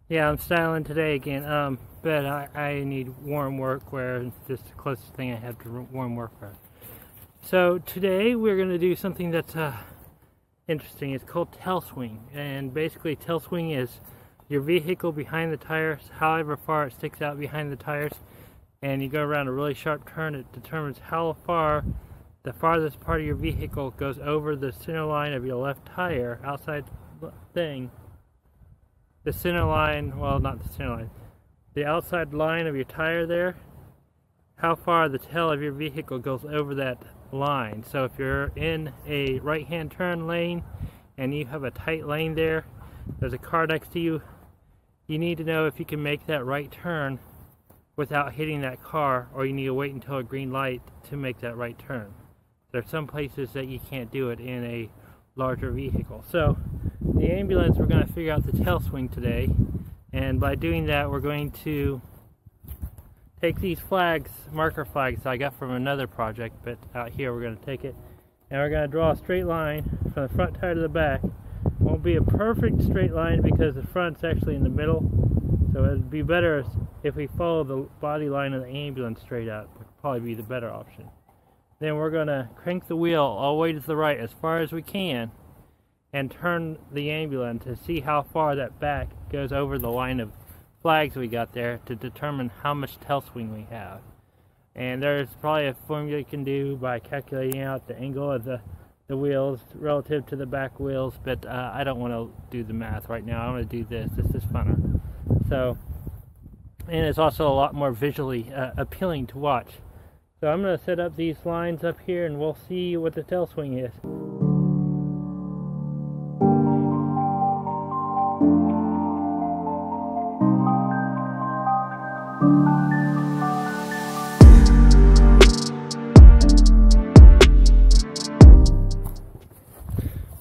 Yeah, I'm styling today again, but I need warm workwear. It's just the closest thing I have to warm workwear. So today we're going to do something that's interesting. It's called tail swing, and basically tail swing is your vehicle behind the tires, however far it sticks out behind the tires, and you go around a really sharp turn. It determines how far the farthest part of your vehicle goes over the center line of your left tire, outside thing. The center line, well, not the center line, the outside line of your tire there, how far the tail of your vehicle goes over that line. So if you're in a right-hand turn lane and you have a tight lane there, there's a car next to you, you need to know if you can make that right turn without hitting that car, or you need to wait until a green light to make that right turn. There's some places that you can't do it in a larger vehicle. So the ambulance, we're going to figure out the tail swing today, and by doing that we're going to take these flags, marker flags I got from another project, but out here we're going to take it and we're going to draw a straight line from the front tire to the back. Won't be a perfect straight line because the front's actually in the middle, so it'd be better if we follow the body line of the ambulance straight up. Would probably be the better option. Then we're going to crank the wheel all the way to the right as far as we can and turn the ambulance to see how far that back goes over the line of flags we got there to determine how much tail swing we have. And there's probably a formula you can do by calculating out the angle of the wheels relative to the back wheels, but I don't want to do the math right now. I want to do this. This is funner. So, and it's also a lot more visually appealing to watch. So I'm going to set up these lines up here and we'll see what the tail swing is.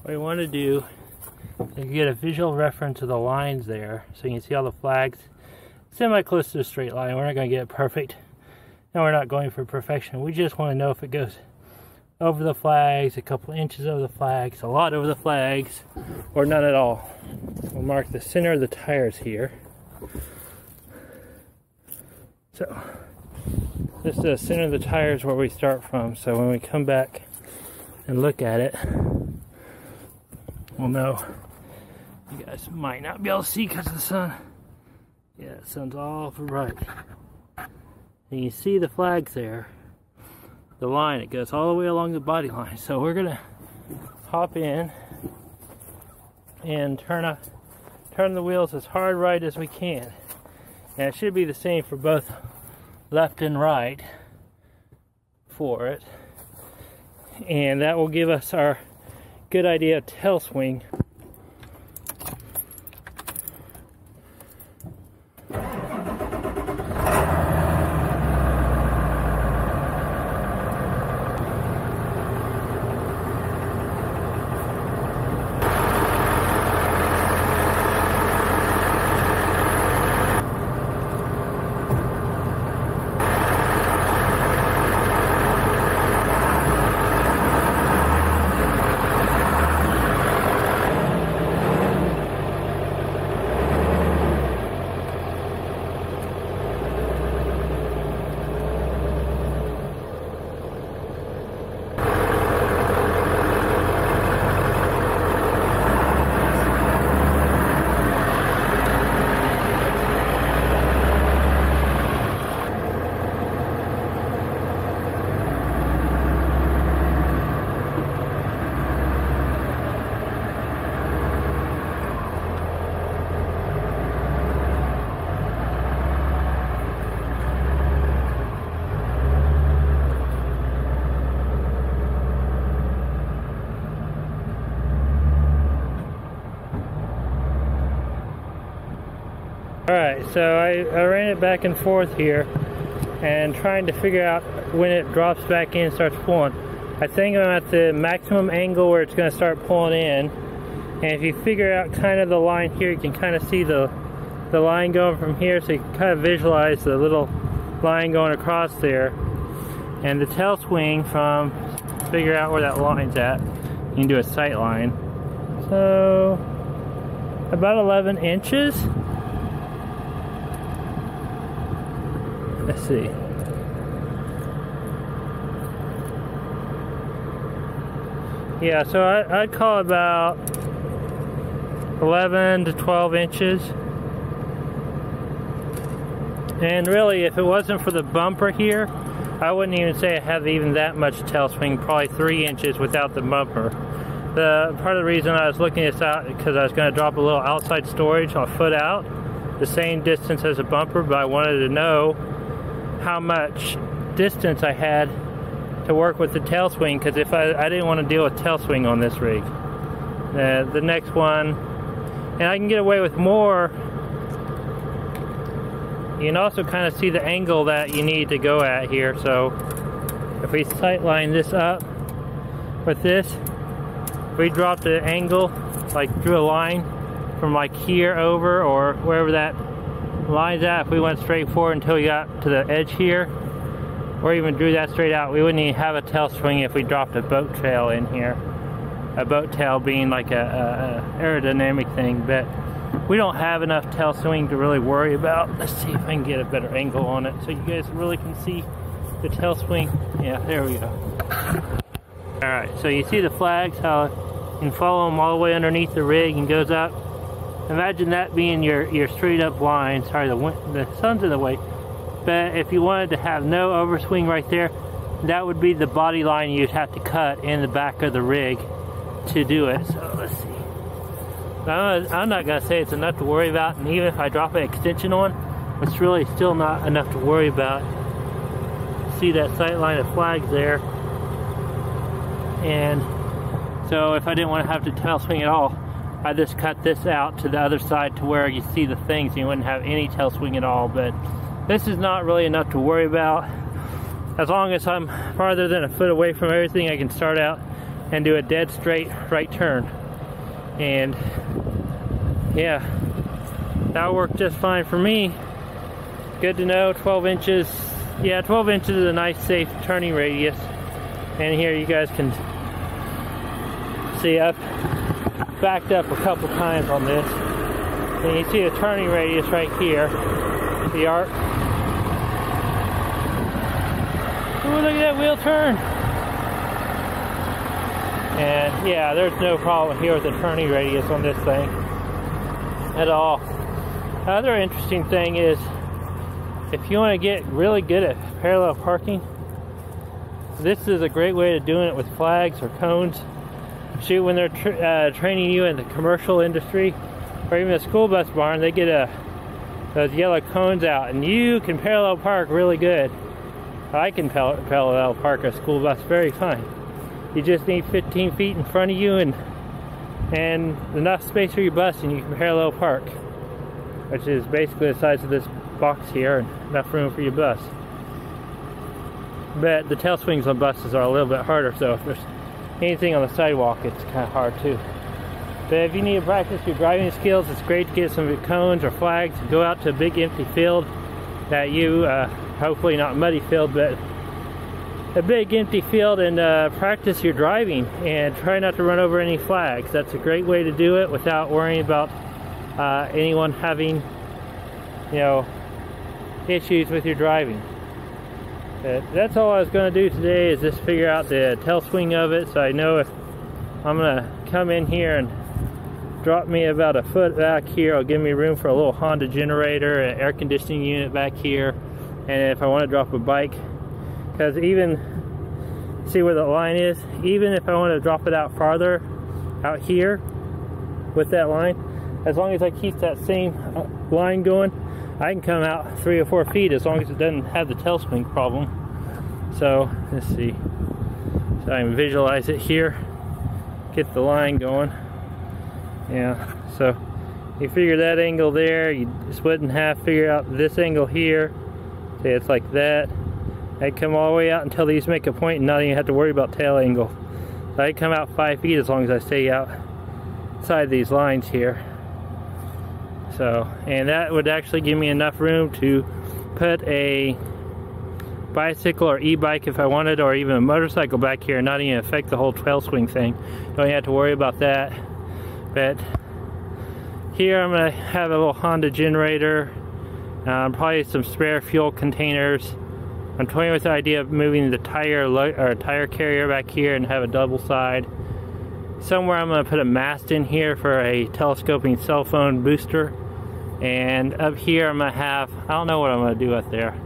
What we want to do is get a visual reference of the lines there so you can see all the flags semi close to a straight line. We're not going to get it perfect. And we're not going for perfection. We just want to know if it goes over the flags, a couple inches over the flags, a lot over the flags, or none at all. We'll mark the center of the tires here. So this is the center of the tires where we start from. So when we come back and look at it, we'll know. You guys might not be able to see because of the sun. Yeah, the sun's awful bright. And you see the flags there, the line, it goes all the way along the body line. So we're gonna hop in and turn the wheels as hard right as we can. And it should be the same for both left and right for it. And that will give us our good idea of tail swing. Alright, so I ran it back and forth here and trying to figure out when it drops back in and starts pulling. I think I'm at the maximum angle where it's going to start pulling in, and if you figure out kind of the line here, you can kind of see the line going from here, so you can kind of visualize the little line going across there. And the tail swing from, figure out where that line's at, you can do a sight line. So about 11 inches see. Yeah, so I'd call it about 11 to 12 inches. And really, if it wasn't for the bumper here, I wouldn't even say I have even that much tail swing, probably 3 inches without the bumper. Part of the reason I was looking this out is because I was going to drop a little outside storage a foot out, the same distance as a bumper, but I wanted to know how much distance I had to work with the tail swing, because if I didn't want to deal with tail swing on this rig. The next one, and I can get away with more. You can also kind of see the angle that you need to go at here. So if we sight line this up with this, if we drop the angle, like drew a line from like here over or wherever that line's at, if we went straight forward until we got to the edge here, or even drew that straight out, we wouldn't even have a tail swing if we dropped a boat tail in here. A boat tail being like a aerodynamic thing, but we don't have enough tail swing to really worry about. Let's see if I can get a better angle on it so you guys really can see the tail swing. Yeah, there we go. Alright, so you see the flags, how you can follow them all the way underneath the rig and goes up. Imagine that being your straight up line. Sorry, the sun's in the way. But if you wanted to have no overswing right there, that would be the body line you'd have to cut in the back of the rig to do it. So let's see. I'm not going to say it's enough to worry about, and even if I drop an extension on, it's really still not enough to worry about. See that sight line of flags there. And so if I didn't want to have to tail swing at all, I just cut this out to the other side to where you see the things and you wouldn't have any tail swing at all. But this is not really enough to worry about. As long as I'm farther than a foot away from everything, I can start out and do a dead straight right turn. And yeah, that'll work just fine for me. Good to know. 12 inches. Yeah, 12 inches is a nice safe turning radius. And here you guys can see I've backed up a couple times on this. And you see the turning radius right here. The arc. Ooh, look at that wheel turn. And yeah, there's no problem here with the turning radius on this thing at all. Another interesting thing is, if you want to get really good at parallel parking, this is a great way of doing it with flags or cones. Shoot, when they're training you in the commercial industry or even a school bus barn, they get those yellow cones out, and you can parallel park really good. I can parallel park a school bus very fine. You just need 15 feet in front of you and enough space for your bus, and you can parallel park, which is basically the size of this box here, and enough room for your bus. But the tail swings on buses are a little bit harder, so if there's anything on the sidewalk, it's kind of hard too. But if you need to practice your driving skills, it's great to get some cones or flags and go out to a big empty field that you, hopefully not muddy field, but a big empty field, and practice your driving and try not to run over any flags. That's a great way to do it without worrying about anyone having, you know, issues with your driving. That's all I was going to do today, is just figure out the tail swing of it, so I know if I'm going to come in here and drop me about a foot back here, it'll give me room for a little Honda generator, an air conditioning unit back here, and if I want to drop a bike, because even, see where the line is, even if I want to drop it out farther, out here, with that line, as long as I keep that same line going, I can come out 3 or 4 feet as long as it doesn't have the tail swing problem. So, let's see. So I can visualize it here, get the line going. Yeah, so you figure that angle there, you split in half, figure out this angle here, say it's like that. I'd come all the way out until these make a point and not even have to worry about tail angle. So I'd come out 5 feet as long as I stay outside these lines here. So, and that would actually give me enough room to put a bicycle or e-bike if I wanted, or even a motorcycle back here and not even affect the whole tail swing thing. Don't even have to worry about that. But here I'm going to have a little Honda generator, probably some spare fuel containers, I'm toying with the idea of moving the tire carrier back here and have a double side. Somewhere I'm going to put a mast in here for a telescoping cell phone booster. And up here I'm going to have, I don't know what I'm going to do up there.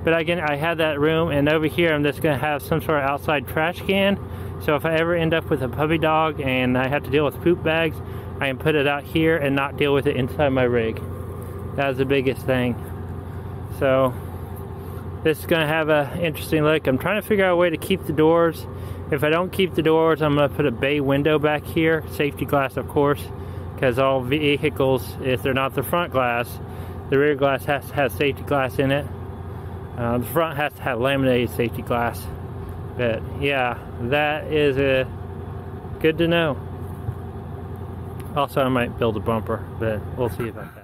But again, I have that room, and over here I'm just going to have some sort of outside trash can. So if I ever end up with a puppy dog and I have to deal with poop bags, I can put it out here and not deal with it inside my rig. That's the biggest thing. So this is going to have an interesting look. I'm trying to figure out a way to keep the doors. If I don't keep the doors, I'm going to put a bay window back here. Safety glass, of course, because all vehicles, if they're not the front glass, the rear glass has to have safety glass in it. The front has to have laminated safety glass. But yeah, that is good to know. Also, I might build a bumper, but we'll see about that.